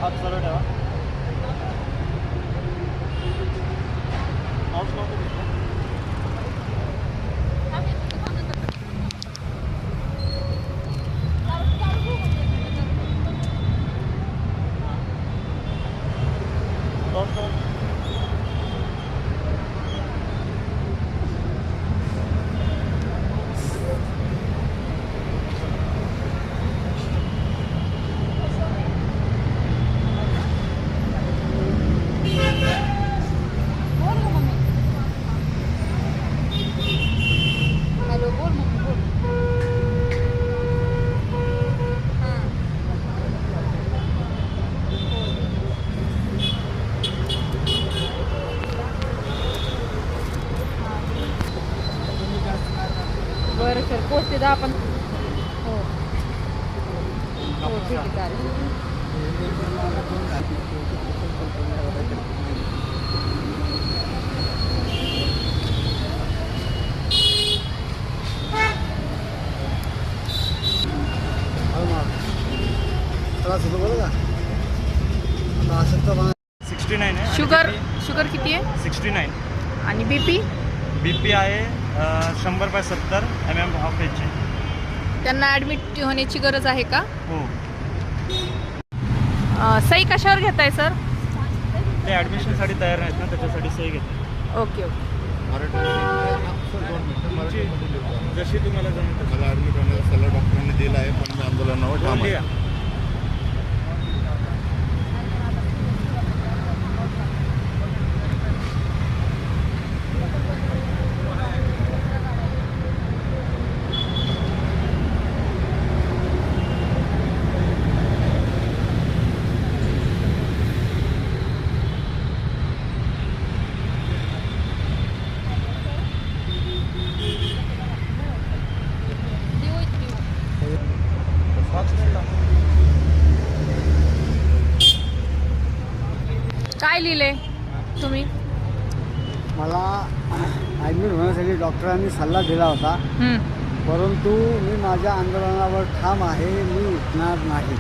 हात सरळ ठेवा. पाऊस नको दिसतो. बरं सर पोचते दा आपण. हो हो ठीक आहे चालेल. त्रास होतो बरं का. आता असं तर 69 आहे. शुगर शुगर किती आहे? 69. आणि बीपी? BP आहे 100/70 mm/Hg. त्यांना ॲडमिट होण्याची गरज आहे का? हो. सही कशावर घेताय सर? ते ॲडमिशनसाठी तयार नाहीत ना, त्याच्यासाठी सही घेते. Okay okay. जशी तुम्हाला जमेल मला ॲडमिट होण्याचा सल्ला डॉक्टरांनी दिला आहे, पण मी आंदोलनावर ठाम आहे. काय लिहिले तुम्ही? मला ॲडमिट होण्यासाठी डॉक्टरांनी सल्ला दिला होता, परंतु मी माझ्या आंदोलनावर ठाम आहे. मी उठणार नाही.